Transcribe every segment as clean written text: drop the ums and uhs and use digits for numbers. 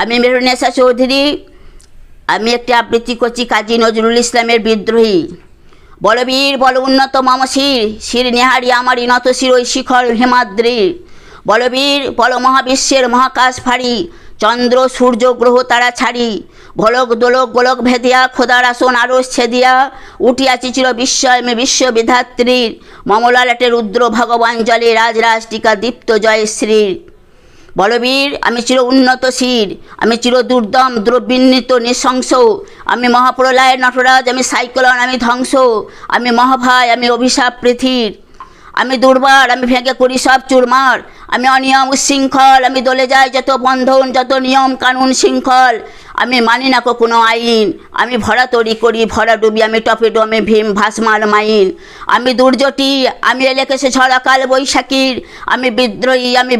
আমি মেহরুন্নেসা চৌধুরী। আমি একটি আবৃত্তি করছি কাজী নজরুল ইসলামের বিদ্রোহী। বলবীর বল উন্নত মম শির, শির নেহারি আমারই নত শির ওই শিখর হিমাদ্রির। বলবীর বল মহাবিশ্বের মহাকাশ ফাড়ি, চন্দ্র সূর্য গ্রহ তারা ছাড়ি। ভোলক দোলক গোলক ভেদিয়া খোদার আসন আরস ছেদিয়া, উঠিয়াছি চির বিস্ময় মে বিশ্ববিধাত্রীর। মমলালাটে রুদ্র ভগবান জলে রাজরাজ টিকা দীপ্ত জয়শ্রীর। বলবীর আমি চির উন্নত শির, আমি চির দুর্দম দ্রবিন্নিত নৃশংস। আমি মহাপ্রলয়ের নটরাজ, আমি সাইক্লোন, আমি ধ্বংস। আমি মহাভয়, আমি অভিশাপ পৃথিবীর। আমি দুর্বার, আমি ভেঙে করি সব চুরমার। আমি অনিয়ম উচ্ছৃঙ্খল, আমি দলে যাই যত বন্ধন, যত নিয়ম কানুন শৃঙ্খল। আমি মানি না কোনো আইন, আমি ভরা তরি করি ভরা ডুবি। আমি টপেটো, আমি ভীম ভাসমান মাইন। আমি দুর্জটি, আমি এলেকেছে ঝড় কাল বৈশাখীর। আমি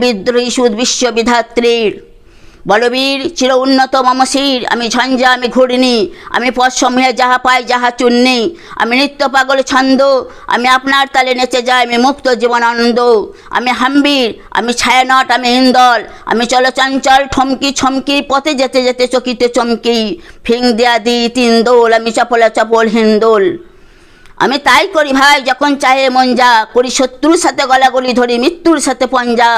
বিদ্রোহী সুদ বিশ্ববিধাত্রীর। বলবীর চির উন্নত মম শির, আমি ঝঞ্ঝা, আমি ঘূর্ণি। আমি পথসমূহে যাহা পাই যাহা চূর্ণি। আমি নিত্য পাগল ছন্দ, আমি আপনার তালে নেচে যাই, আমি মুক্ত জীবন আনন্দ। আমি হাম্বির, আমি ছায়ানট, আমি ইন্দল। আমি চলচঞ্চল ঠমকি ছমকি, পথে যেতে যেতে চকিতে চমকি। ফিং দেয়া দি তিন দোল, আমি চপলা চপল হিন্দোল। আমি তাই করি ভাই যখন চাহে মন যা, করি শত্রুর সাথে গলাগলি ধরি মৃত্যুর সাথে পঞ্জা।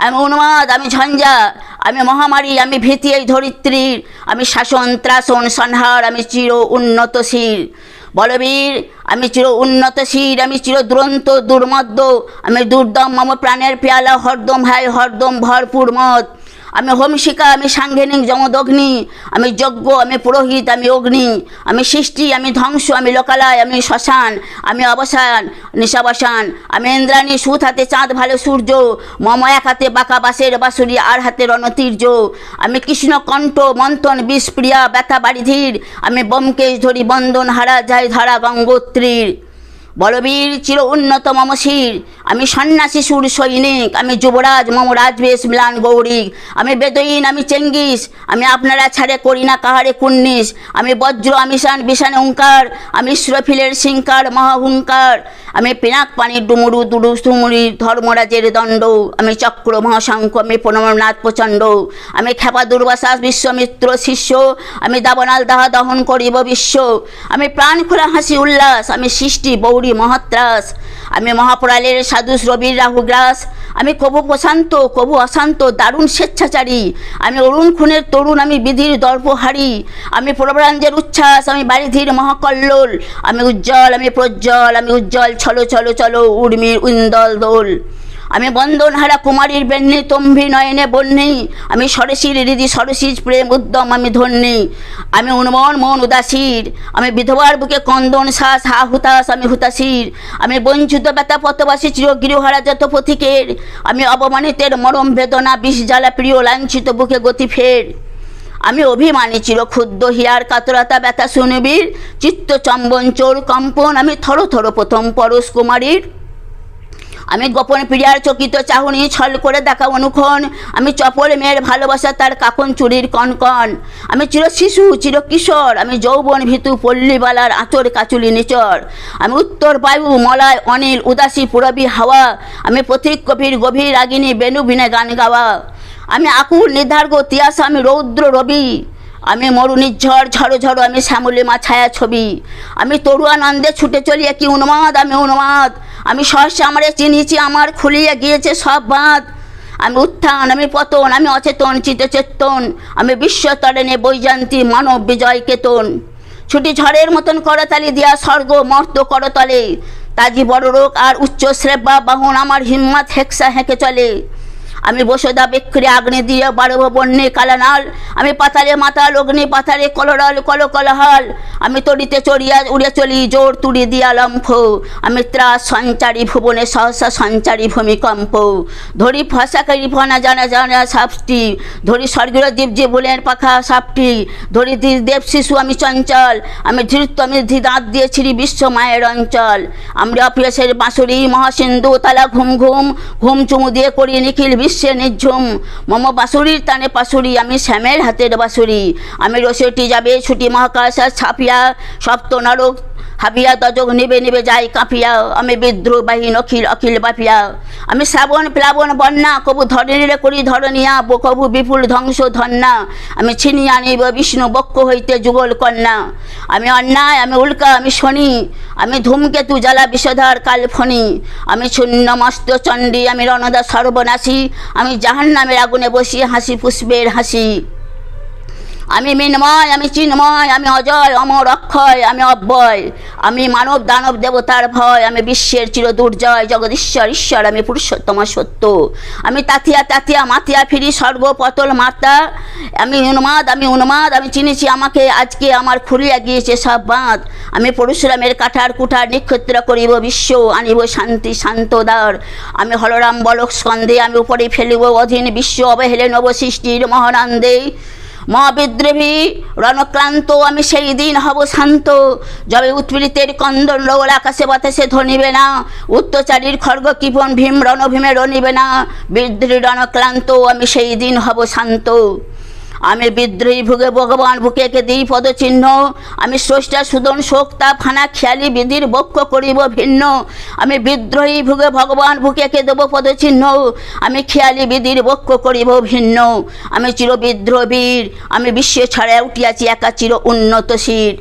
আমি উন্মাদ, আমি ঝঞ্ঝা, আমি মহামারী, আমি ভীতি এই ধরিত্রীর। আমি শাসন ত্রাসন সংহার, আমি চির উন্নত শির। বলবীর আমি চির উন্নত শির, আমি চির দুরন্ত দুর্মদ্য। আমি দুর্দম মম প্রাণের পেয়ালা হরদম ভাই হরদম ভরপুর মদ। আমি হোমশিকা, আমি সাংঘেনিক যমদগ্নি। আমি যজ্ঞ, আমি পুরোহিত, আমি অগ্নি। আমি সৃষ্টি, আমি ধ্বংস, আমি লোকালয়, আমি শ্মশান। আমি অবসান নিশাবসান। আমি ইন্দ্রাণী, সুত হাতে চাঁদ ভালো সূর্য। মম এক হাতে বাঁকা বাঁশের বাঁশুরি, আর হাতে রণতীর্য। আমি কৃষ্ণ কণ্ঠ মন্থন বিষপ্রিয়া ব্যথা বাড়িধীর। আমি ব্যোমকেশ ধরি বন্দন হারা যায় ধরা গঙ্গোত্রীর। বলবীর চির উন্নত মম শির, আমি সন্ন্যাসী সুর সৈনিক। আমি যুবরাজ, মম রাজবেশ ম্লান গৌরিক। আমি বেদইন, আমি চেঙ্গিস। আমি আপনারা ছাড়ে করি না কাহারে কুন্নিস। আমি বজ্র, আমি শান বিষান ওঙ্কার। আমি ইস্রফিলের সিংকার মহাহুঙ্কার। আমি পিনাক পানির ডুমুরু দুরু সুমুরি ধর্মরাজের দণ্ড। আমি চক্র মহাশঙ্খ, আমি প্রণবনাথ প্রচণ্ড। আমি খেপা দুর্বাসাস বিশ্বমিত্র শিষ্য। আমি দাবনাল দাহা দহন করিব বিশ্ব। আমি প্রাণ খোলা হাসি উল্লাস, আমি সৃষ্টি বৌরি মহাত্রাস। আমি মহাপ্রলয়ের সাধু রবির রাহুগ্রাস। আমি কবু প্রশান্ত কবু অশান্ত দারুণ স্বেচ্ছাচারী। আমি অরুণ খুনের তরুণ, আমি বিধির দর্পহারি। আমি প্রবরাঞ্জের উচ্ছ্বাস, আমি বারিধির মহাকল্লোল। আমি উজ্জ্বল, আমি প্রজ্জ্বল, আমি উজ্জ্বল ছলো চলো চলো উর্মির ইন্দল দোল। আমি বন্দনহারা কুমারীর বেন্নি তম্ভি নয়নে বন্যি। আমি সরসীর হৃদি সরসীর প্রেম উদ্যম, আমি ধন্যি। আমি উন্মন মন উদাসীর। আমি বিধবার বুকে কন্দন শ্বাস হা হুতাশ, আমি হুতাশীর। আমি বঞ্চিত ব্যথা পথবাসী চির গৃহহারা যত পথিকের। আমি অবমানিতের মরম বেদনা বিষ জ্বালা প্রিয় লাঞ্ছিত বুকে গতি ফের। আমি অভিমানী চির ক্ষুদ্র হিয়ার কাতরতা ব্যথা শুনবীর। চিত্ত চম্বন চোর কম্পন, আমি থর থর প্রথম পরশ কুমারীর। আমি গোপন প্রিয়ার চকিত চাহনি ছল করে দেখা অনুক্ষণ। আমি চপল মেয়ের ভালোবাসা তার কাকন চুরির কনকন। আমি চির শিশু চির কিশোর, আমি যৌবন ভীতু পল্লীবালার আঁচর কাচুলি নিচর। আমি উত্তর বায়ু মলয় অনিল উদাসী পুরবী হাওয়া। আমি পথিক কবির গভীর রাগিনী বেনু বিনে গান গাওয়া। আমি আকুল নির্ধার্গ তিয়াসা, আমি রৌদ্র রবি। আমি মরু নির্ঝর ঝড়ো ঝড়ো, আমি শ্যামলিমা ছায়া ছবি। আমি তরুয়ানন্দে ছুটে চলি কি উন্মাদ, আমি উন্মাদ। আমি সহসা আমারে চিনিছি, আমার খুলিয়ে গিয়েছে সব বাঁধ। আমি উত্থান, আমি পতন, আমি অচেতন চিতচেতন। আমি বিশ্বতরণে বৈজয়ন্তী মানব বিজয় কেতন। ছুটি ঝড়ের মতন করতালি দিয়া স্বর্গ মর্ত করতলে। তাজি বড় রোগ আর উচ্চ শ্রেবা বাহন, আমার হিম্মত হেক্সা হেঁকে চলে। আমি বসুদা বিক্রি আগ্নি দিয়ে বাড়ব বন্যে কালানাল। আমি পাতালে মাতাল অগ্নি পাতালে কলরল কল কলহাল। আমি তড়িতে চড়িয়া উড়ে চলি জোর তুড়ি দিয়া লম্ফ। আমি ত্রাস সঞ্চারী ভুবনে সহসা সঞ্চারী ভূমিকম্প। ধরি ফসাকারী ফনা জানা জানা সাপটি। ধরি স্বর্গীয় জীব বলের পাখা সাপটি। ধরি দেব শিশু আমি চঞ্চল। আমি ধৃত আমি দাঁত দিয়ে ছিড়ি বিশ্ব মায়ের অঞ্চল। আমরা অপিয়াসের বাঁশুরি মহাসিন্ধু তালা ঘুম ঘুম। ঘুম চুমু দিয়ে করি নিখিল বিশ্বে নিঝুম। মম বাঁশুরির টানে পাশুরি, আমি শ্যামের হাতের বাঁশুরি। আমি রসেটি যাবে ছুটি মহাকাশ ছাপিয়া। সপ্ত নরক হাবিয়া তজক নিবে নিবে যাই কাঁপিয়া, আমি বিদ্রোহবাহীন অখিল অখিল বাপিয়া। আমি শ্রাবণ প্লাবন বন্যা, কবু ধরণীরে করি ধরণিয়া, কবু বিপুল ধ্বংস ধন্যা। আমি ছিনিয়া নিব বিষ্ণু বক্ষ হইতে যুগল কন্যা। আমি অন্যায়, আমি উল্কা, আমি শনি, আমি ধূমকেতু জ্বালা বিষধর কালফণি। আমি শূন্য মস্ত চণ্ডী, আমি রণদা সর্বনাশী, আমি জাহান্নামের আগুনে বসি হাসি পুষ্পের হাসি। আমি মিন্ময়, আমি চিন্ময়, আমি অজয় অমর অক্ষয়, আমি অব্যয়, আমি মানব দানব দেবতার ভয়। আমি বিশ্বের চির দুর্জয় জগদীশ্বর ঈশ্বর, আমি পুরুষোত্তম সত্য। আমি তাতিয়া তাতিয়া মাতিয়া ফিরি সর্বপতল মাতা। আমি উন্মাদ, আমি উন্মাদ, আমি চিনেছি আমাকে, আজকে আমার খুলিয়া গিয়েছে সব বাঁধ। আমি পরশুরামের কাঠার কুঠার নিক্ষত্র করিব বিশ্ব, আনিব শান্তি শান্তদার। আমি হলরাম বলক স্কন্ধে, আমি উপরে ফেলিব অধীন বিশ্ব, অবহেলে নব সৃষ্টির মহানন্দে। মহাবিদ্রোহী রণক্লান্ত, আমি সেই দিন হব শান্ত, যবে উৎপীড়িতের কন্দন রোল আকাশে বাতাসে ধ্বনিবে না, অত্যাচারীর খড়গ কৃপণ ভীম রণভীমে রণিবে না। বিদ্রোহী রণক্লান্ত, আমি সেই দিন হব শান্ত। আমি বিদ্রোহী ভুগে ভগবান বুকে এঁকে দিই পদচিহ্ন। আমি স্রষ্টা সুদন শোক তাপ হানা খেয়ালি বিধির বক্ষ করিব ভিন্ন। আমি বিদ্রোহী ভুগে ভগবান বুকে এঁকে দেব পদচিহ্ন। আমি খেয়ালি বিধির বক্ষ করিব ভিন্ন। আমি চির বিদ্রোহীর, আমি বিশ্বে ছড়ায় উঠিয়াছি একা চির উন্নত শির।